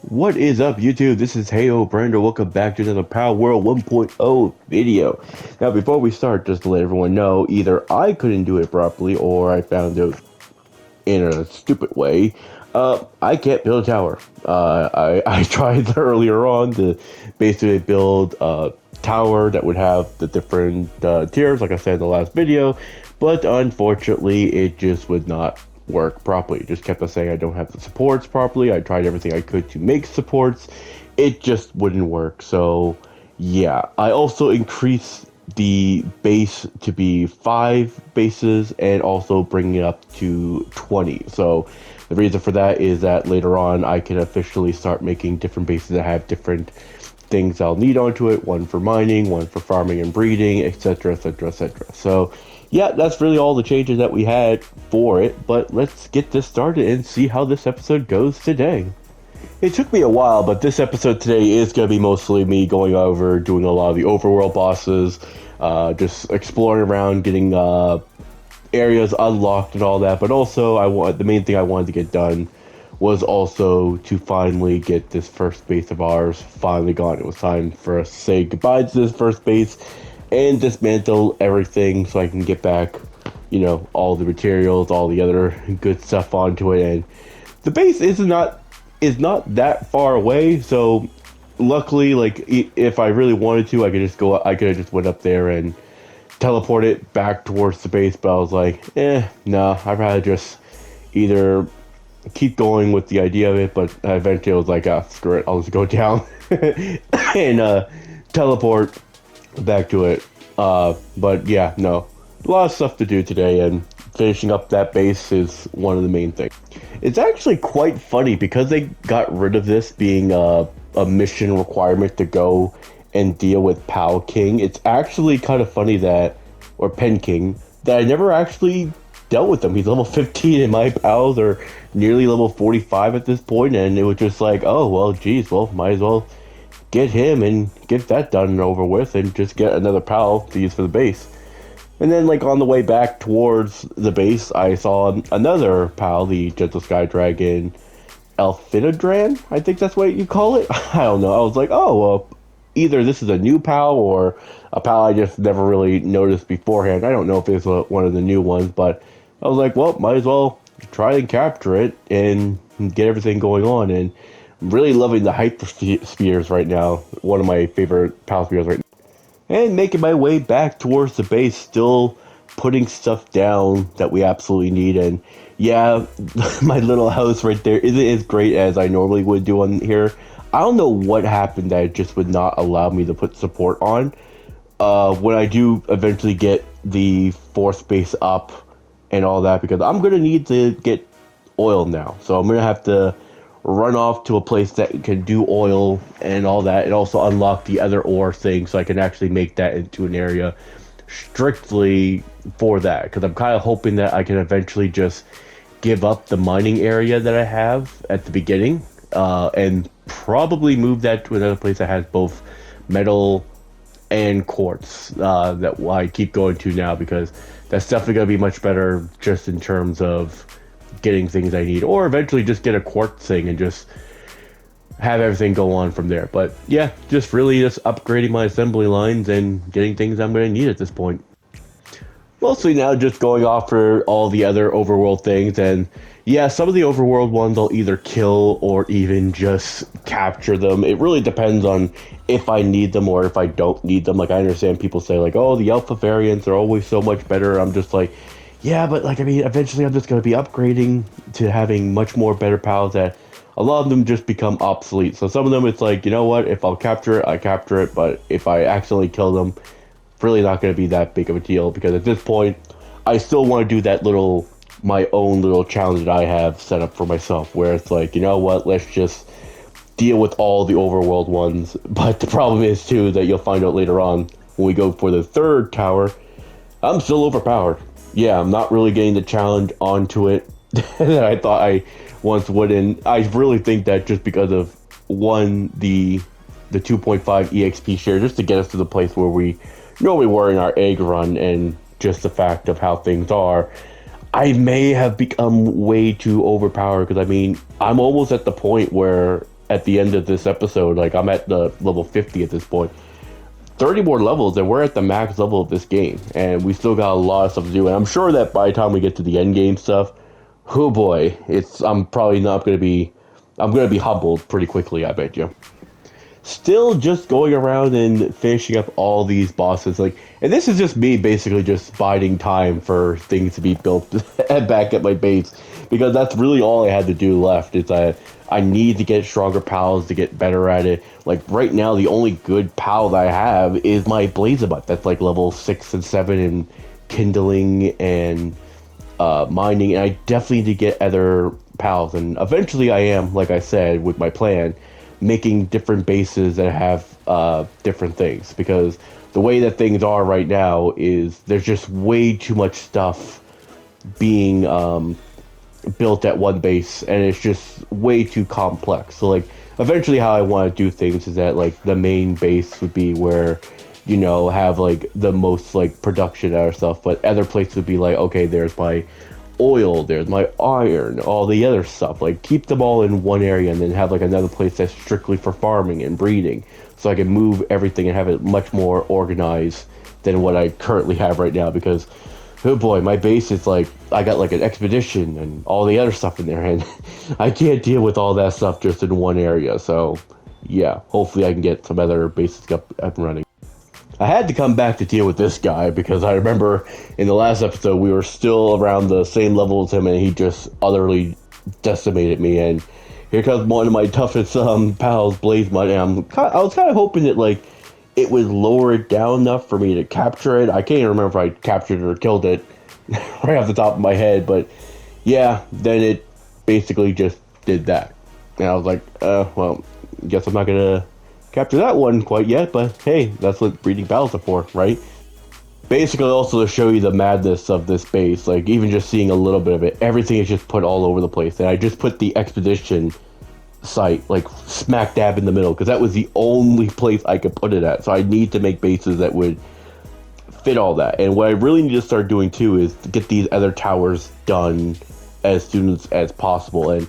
What is up, YouTube? This is HeyhoBrando. Welcome back to another Palworld 1.0 video. Now, before we start, just to let everyone know, either I couldn't do it properly or I found it in a stupid way. I can't build a tower. I tried earlier on to basically build a tower that would have the different tiers, like I said in the last video, but unfortunately, it just would not work properly. It just kept on saying I don't have the supports properly. I tried everything I could to make supports. It just wouldn't work. So yeah, I also increased the base to be 5 bases and also bringing it up to 20. So the reason for that is that later on I can officially start making different bases that have different things I'll need onto it, one for mining, one for farming and breeding, etc, etc, etc. So yeah, that's really all the changes that we had for it, but let's get this started and see how this episode goes today. It took me a while, but this episode today is going to be mostly me going over, doing a lot of the overworld bosses, just exploring around, getting areas unlocked and all that, but also the main thing I wanted to get done was also to finally get this first base of ours finally gone. It was time for us to say goodbye to this first base and dismantle everything so I can get back, all the materials, all the other good stuff onto it. And the base is not that far away, so luckily, like, if I really wanted to, I could have just went up there and teleport it back towards the base, but I was like, no, I'd rather just either keep going with the idea of it, but eventually I was like, screw it, I'll just go down and teleport back to it. But yeah, no, a lot of stuff to do today, and finishing up that base is one of the main things. It's actually quite funny because they got rid of this being a mission requirement to go and deal with Pal King. It's actually kind of funny or Pen King, that I never actually dealt with him. He's level 15 and my pals are nearly level 45 at this point, and it was just like, oh, well, geez, well, might as well get him and get that done and over with and just get another pal to use for the base. And then, like, on the way back towards the base, I saw another pal, the Gentle Sky Dragon, Elfinodran, I think that's what you call it. I don't know. I was like, oh, well, either this is a new pal or a pal I just never really noticed beforehand. I don't know if it's one of the new ones, but I was like, well, might as well try and capture it and get everything going on. And I'm really loving the hyper spheres right now. One of my favorite pal spheres right now. And making my way back towards the base, still putting stuff down that we absolutely need. And yeah, my little house right there isn't as great as I normally would do on here. I don't know what happened that it just would not allow me to put support on. When I do eventually get the fourth base up and all that, because I'm going to need to get oil now. So I'm going to have to run off to a place that can do oil and all that, and also unlock the other ore thing so I can actually make that into an area strictly for that, because I'm kind of hoping that I can eventually just give up the mining area that I have at the beginning, and probably move that to another place that has both metal and quartz, that I keep going to now, because that's definitely going to be much better just in terms of getting things I need, or eventually just get a quartz thing and just have everything go on from there. But yeah, just upgrading my assembly lines and getting things I'm going to need at this point. Mostly now just going off for all the other overworld things, and yeah, some of the overworld ones I'll either kill or even just capture them. It really depends on if I need them or if I don't need them. Like, I understand people say, like, oh, the alpha variants are always so much better. I'm just like, yeah, but, like, I mean, eventually I'm just going to be upgrading to having much more better pals that a lot of them just become obsolete. So some of them, it's like, you know what, if I'll capture it, I capture it, but if I accidentally kill them, it's really not going to be that big of a deal, because at this point, I still want to do my own little challenge that I have set up for myself, where it's like, you know what, let's just deal with all the overworld ones. But the problem is, too, that you'll find out later on when we go for the third tower, I'm still overpowered. Yeah, I'm not really getting the challenge onto it that I thought I once would, and I really think that just because of, one, the 2.5 EXP share, just to get us to the place where we normally were in our egg run, and just the fact of how things are, I may have become way too overpowered, because I mean, I'm almost at the point where at the end of this episode. Like, I'm at the level 50 at this point. 30 more levels, and we're at the max level of this game, and we still got a lot of stuff to do. And I'm sure that by the time we get to the end game stuff, oh boy, I'm probably not going to be. I'm going to be humbled pretty quickly, I bet you. Still just going around and finishing up all these bosses, like, and this is just me basically just biding time for things to be built back at my base, because that's really all I had to do left. Is I need to get stronger pals to get better at it. Like right now, the only good pal that I have is my Blazabot. That's like level 6 and 7 in kindling and mining, and I definitely need to get other pals. And eventually, I am, like I said, with my plan, making different bases that have different things, because the way that things are right now is there's just way too much stuff being built at one base, and it's just way too complex. So like eventually how I want to do things is that like the main base would be where, you know, have like the most like production out of stuff, but other places would be like, okay, there's my oil, there's my iron, all the other stuff. Like keep them all in one area, and then have like another place that's strictly for farming and breeding, so I can move everything and have it much more organized than what I currently have right now. Because oh boy, my base is like, I got like an expedition and all the other stuff in there, and I can't deal with all that stuff just in one area. So yeah, hopefully I can get some other bases up and running. I had to come back to deal with this guy, because I remember in the last episode we were still around the same level as him, and he just utterly decimated me. And here comes one of my toughest pals, Blazemud, and I was kind of hoping that like it would lower it down enough for me to capture it. I can't even remember if I captured it or killed it right off the top of my head, but yeah, then it basically just did that. And I was like, well, guess I'm not gonna capture that one quite yet, but hey, that's what breeding battles are for, right? Basically also to show you the madness of this base, like even just seeing a little bit of it, everything is just put all over the place. And I just put the expedition site like smack dab in the middle, because that was the only place I could put it at. So I need to make bases that would fit all that. And what I really need to start doing too is to get these other towers done as soon as possible. And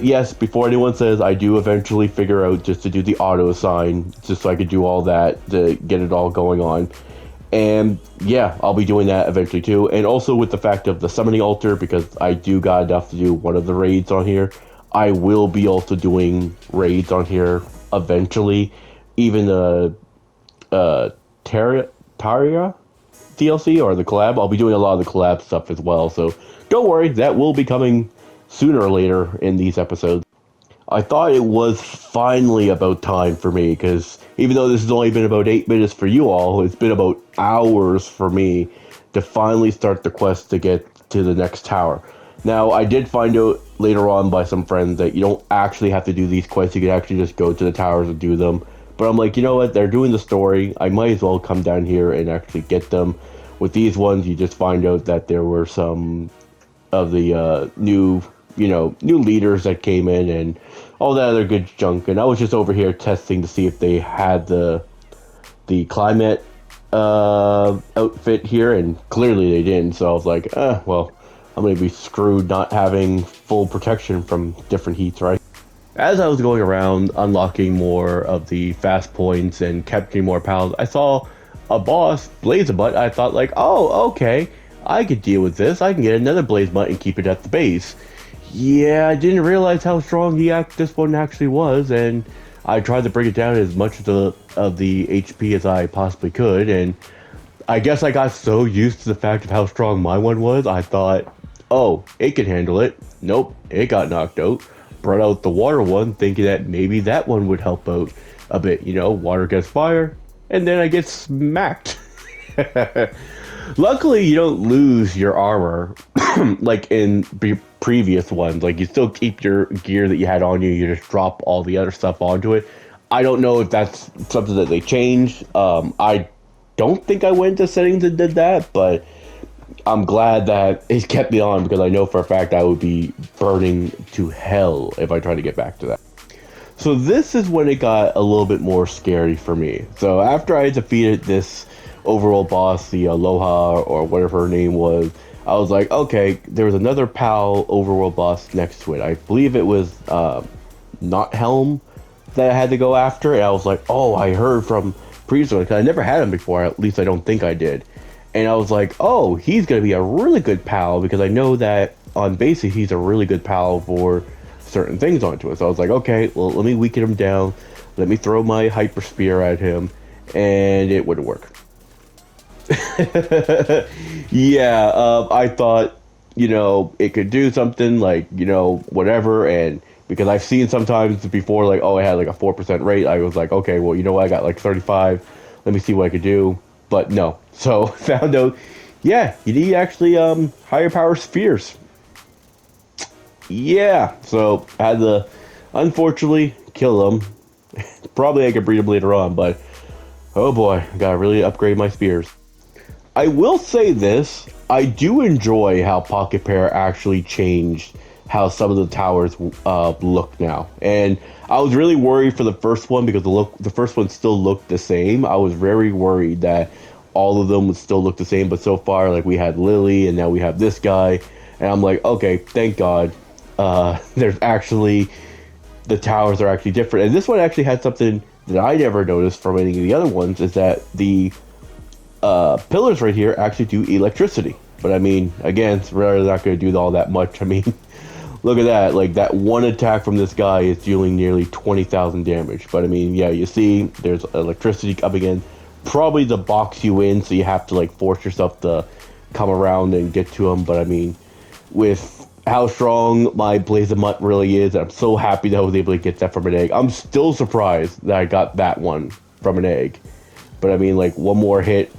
yes, before anyone says, I do eventually figure out just to do the auto assign, just so I could do all that to get it all going on. And yeah, I'll be doing that eventually too. And also with the fact of the summoning altar, because I do got enough to do one of the raids on here, I will be also doing raids on here eventually. Even the Taria DLC or the collab, I'll be doing a lot of the collab stuff as well. So don't worry, that will be coming sooner or later in these episodes. I thought it was finally about time for me, because even though this has only been about 8 minutes for you all, it's been about hours for me to finally start the quest to get to the next tower. Now, I did find out later on by some friends that you don't actually have to do these quests, you can actually just go to the towers and do them. But I'm like, you know what, they're doing the story, I might as well come down here and actually get them. With these ones, you just find out that there were some of the new leaders that came in and all that other good junk. And I was just over here testing to see if they had the climate outfit here, and clearly they didn't. So I was like, well, I'm gonna be screwed not having full protection from different heats, right? As I was going around unlocking more of the fast points and capturing more pals, I saw a boss, Blazabut. I thought like, oh, okay, I could deal with this. I can get another Blazabut and keep it at the base. Yeah, I didn't realize how strong this one actually was, and I tried to bring it down as much of the HP as I possibly could, and I guess I got so used to the fact of how strong my one was, I thought, oh, it can handle it. Nope, it got knocked out. Brought out the water one, thinking that maybe that one would help out a bit. You know, water gets fire, and then I get smacked. Luckily, you don't lose your armor like in previous ones. Like, you still keep your gear that you had on you, you just drop all the other stuff onto it. I don't know if that's something that they changed. I don't think I went to settings and did that, but I'm glad that it kept me on, because I know for a fact I would be burning to hell if I tried to get back to that. So this is when it got a little bit more scary for me. So after I defeated this overall boss, the Aloha or whatever her name was, I was like, okay, there was another PAL overworld boss next to it. I believe it was not Helm, that I had to go after, and I was like, oh, I heard from previous one, because I never had him before, at least I don't think I did. And I was like, oh, he's going to be a really good pal, because I know that on basic, he's a really good pal for certain things onto it. So I was like, okay, well, let me weaken him down, let me throw my hyper spear at him, and it wouldn't work. Yeah, I thought, it could do something like, whatever, and because I've seen sometimes before, like, oh, I had like a 4% rate, I was like, okay, well, I got like 35, let me see what I could do, but no. So found out, yeah, you need actually higher power spheres. Yeah, so I had to, unfortunately, kill them. Probably I could breed them later on, but oh boy, gotta really upgrade my spears. I will say this, I do enjoy how Pocket Pair actually changed how some of the towers look now. And I was really worried for the first one because the first one still looked the same. I was very worried that all of them would still look the same, but so far, like, we had Lily and now we have this guy, and I'm like, okay, thank God. There's actually, the towers are actually different. And this one actually had something that I never noticed from any of the other ones, is that the pillars right here actually do electricity. But I mean, again, it's really not going to do all that much. I mean, look at that. Like, that one attack from this guy is dealing nearly 20,000 damage. But I mean, yeah, you see, there's electricity coming in. Probably to box you in, so you have to, like, force yourself to come around and get to him. But I mean, with how strong my Blaze of Mutt really is, I'm so happy that I was able to get that from an egg. I'm still surprised that I got that one from an egg. But I mean, like, one more hit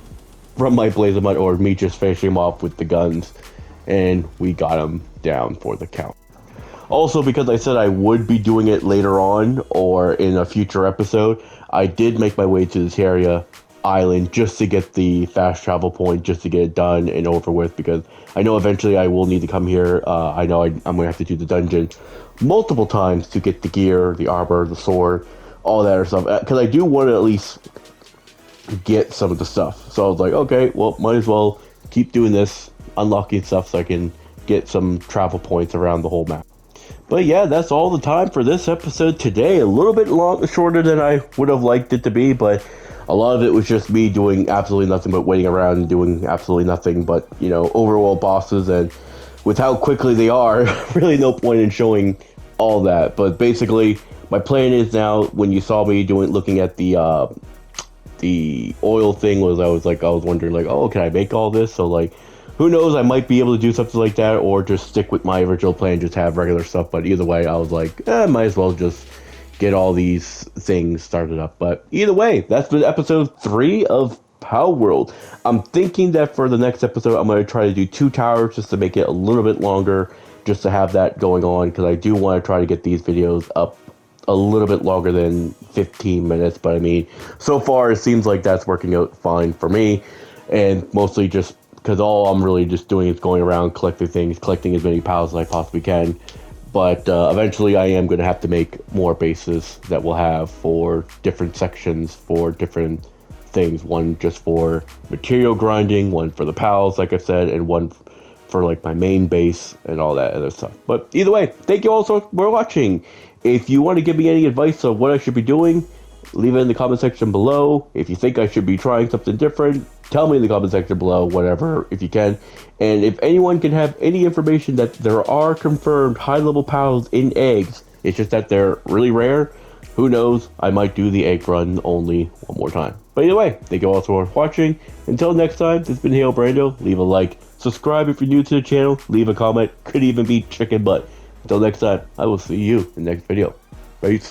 from my Blaze of Mud, or me just finishing him off with the guns, and we got him down for the count. Also, because I said I would be doing it later on, or in a future episode, I did make my way to this area island just to get the fast travel point, just to get it done and over with, because I know eventually I will need to come here. I know I'm going to have to do the dungeon multiple times to get the gear, the armor, the sword, all that stuff, because I do want to at least get some of the stuff. So I was like, okay, well, might as well keep doing this, unlocking stuff, so I can get some travel points around the whole map. But yeah, that's all the time for this episode today. A little bit shorter than I would have liked it to be, but a lot of it was just me doing absolutely nothing but waiting around and doing absolutely nothing but, overworld bosses, and with how quickly they are, really no point in showing all that. But basically, my plan is now, when you saw me looking at the oil thing, I was wondering, like, oh, can I make all this? So, like, who knows, I might be able to do something like that, or just stick with my original plan, just have regular stuff. But either way, I was like, might as well just get all these things started up. But either way, that's been episode 3 of Palworld. I'm thinking that for the next episode, I'm going to try to do 2 towers, just to make it a little bit longer, just to have that going on, because I do want to try to get these videos up a little bit longer than 15 minutes. But I mean, so far it seems like that's working out fine for me, and mostly just because all I'm really just doing is going around collecting things, collecting as many pals as I possibly can. But eventually I am going to have to make more bases that we'll have for different sections, for different things. One just for material grinding, one for the pals, like I said, and one for like my main base and all that other stuff. But either way, thank you all so much for watching. If you want to give me any advice on what I should be doing, leave it in the comment section below. If you think I should be trying something different, tell me in the comment section below, whatever, if you can. And if anyone can have any information that there are confirmed high-level pals in eggs, it's just that they're really rare, who knows, I might do the egg run only one more time. But either way, thank you all so much for watching. Until next time, this has been HeyhoBrando. Leave a like, subscribe if you're new to the channel, leave a comment, could even be chicken butt. Until next time, I will see you in the next video. Peace.